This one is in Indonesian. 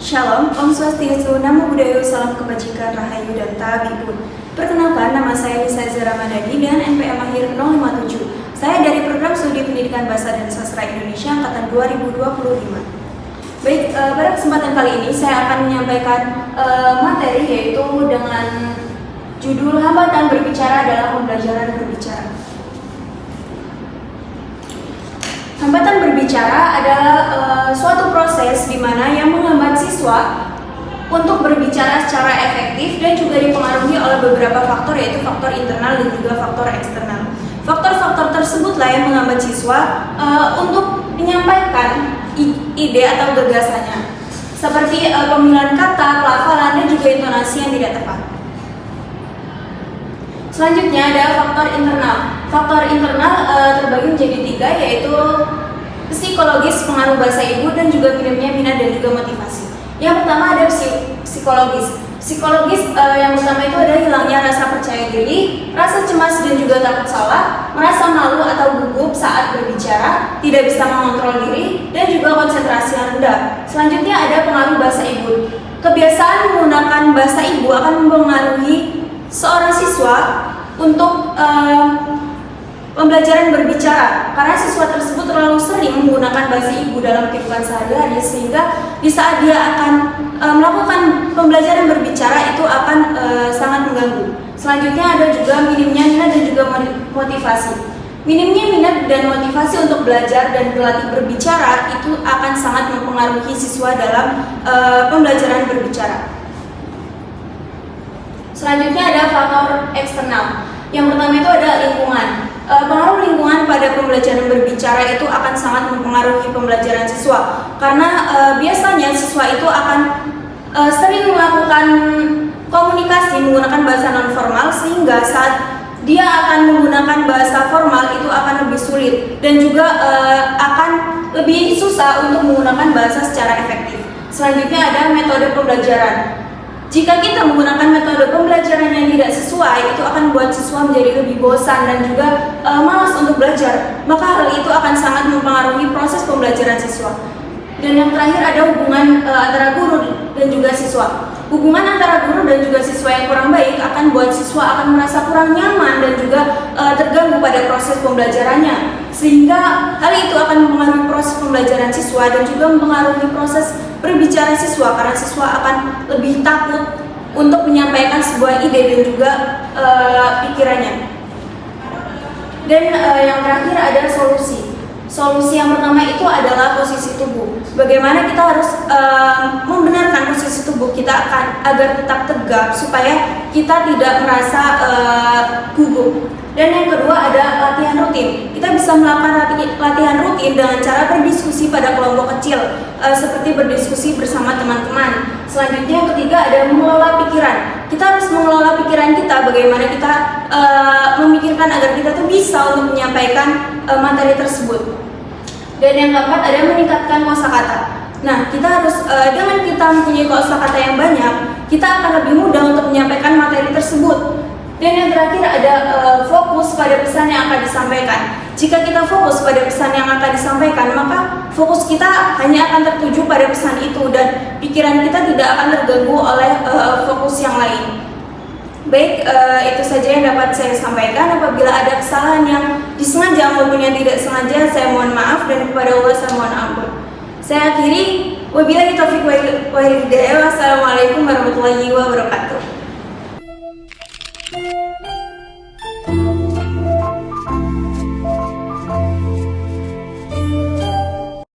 Shalom, Om Swastiastu, Namo Buddhaya, Salam Kebajikan, Rahayu, dan Tabibun. Perkenalkan, nama saya Lisa Zara Madani dan NPM akhir 057. Saya dari Program Studi Pendidikan Bahasa dan Sastra Indonesia Angkatan 2025. Baik, pada kesempatan kali ini saya akan menyampaikan materi yaitu dengan judul Hambatan Berbicara dalam Pembelajaran Berbicara. Hambatan berbicara adalah suatu proses di mana yang menghambat siswa untuk berbicara secara efektif dan juga dipengaruhi oleh beberapa faktor, yaitu faktor internal dan juga faktor eksternal. Faktor-faktor tersebutlah yang menghambat siswa untuk menyampaikan ide atau gagasannya, seperti pemilihan kata, pelafalan, dan juga intonasi yang tidak tepat. Selanjutnya ada faktor internal. Faktor internal terbagi menjadi 3, yaitu psikologis, pengaruh bahasa ibu, dan juga minimnya minat dan juga motivasi. Yang pertama ada psikologis. Psikologis yang pertama itu ada hilangnya rasa percaya diri, rasa cemas dan juga takut salah, merasa malu atau gugup saat berbicara, tidak bisa mengontrol diri, dan juga konsentrasi yang rendah. Selanjutnya ada pengaruh bahasa ibu. Kebiasaan menggunakan bahasa ibu akan mempengaruhi seorang siswa untuk pembelajaran berbicara, karena siswa tersebut terlalu sering menggunakan bahasa ibu dalam kehidupan sehari-hari, sehingga di saat dia akan melakukan pembelajaran berbicara itu akan sangat mengganggu. Selanjutnya ada juga minimnya minat dan juga motivasi. Minimnya minat dan motivasi untuk belajar dan berlatih berbicara itu akan sangat mempengaruhi siswa dalam pembelajaran berbicara. Selanjutnya ada faktor eksternal. Yang pertama itu ada lingkungan. Pengaruh lingkungan pada pembelajaran berbicara itu akan sangat mempengaruhi pembelajaran siswa, karena biasanya siswa itu akan sering melakukan komunikasi menggunakan bahasa non-formal, sehingga saat dia akan menggunakan bahasa formal itu akan lebih sulit dan juga akan lebih susah untuk menggunakan bahasa secara efektif. Selanjutnya ada metode pembelajaran. Jika kita menggunakan metode pembelajaran yang tidak sesuai, itu akan membuat siswa menjadi lebih bosan dan juga malas untuk belajar. Maka hal itu akan sangat mempengaruhi proses pembelajaran siswa. Dan yang terakhir ada hubungan antara guru dan juga siswa. Hubungan antara guru dan juga siswa yang kurang baik akan membuat siswa akan merasa kurang nyaman dan juga terganggu pada proses pembelajarannya. Sehingga hal itu akan mempengaruhi proses pembelajaran siswa dan juga mempengaruhi proses berbicara siswa, karena siswa akan lebih takut untuk menyampaikan sebuah ide dan juga pikirannya. Dan yang terakhir ada solusi. Solusi yang pertama itu adalah posisi tubuh. Bagaimana kita harus membenarkan posisi tubuh kita agar tetap tegap supaya kita tidak merasa gugup. Dan yang kedua ada latihan rutin. Kita bisa melakukan latihan rutin dengan cara berdiskusi pada kelompok kecil, seperti berdiskusi bersama teman-teman. Selanjutnya yang ketiga ada mengelola pikiran. Kita harus mengelola pikiran kita, bagaimana kita memikirkan agar kita tuh bisa untuk menyampaikan materi tersebut. Dan yang keempat ada meningkatkan kosakata. Nah, kita harus dengan kita mempunyai kosakata yang banyak, kita akan lebih mudah untuk menyampaikan materi tersebut. Dan yang terakhir ada fokus pada pesan yang akan disampaikan. Jika kita fokus pada pesan yang akan disampaikan, maka fokus kita hanya akan tertuju pada pesan itu dan pikiran kita tidak akan terganggu oleh fokus yang lain. Baik, itu saja yang dapat saya sampaikan. Apabila ada kesalahan yang disengaja maupun yang tidak sengaja, saya mohon maaf, dan kepada Allah saya mohon ampun. Saya akhiri, wabillahi taufiq wal hidayah. Wassalamualaikum warahmatullahi wabarakatuh.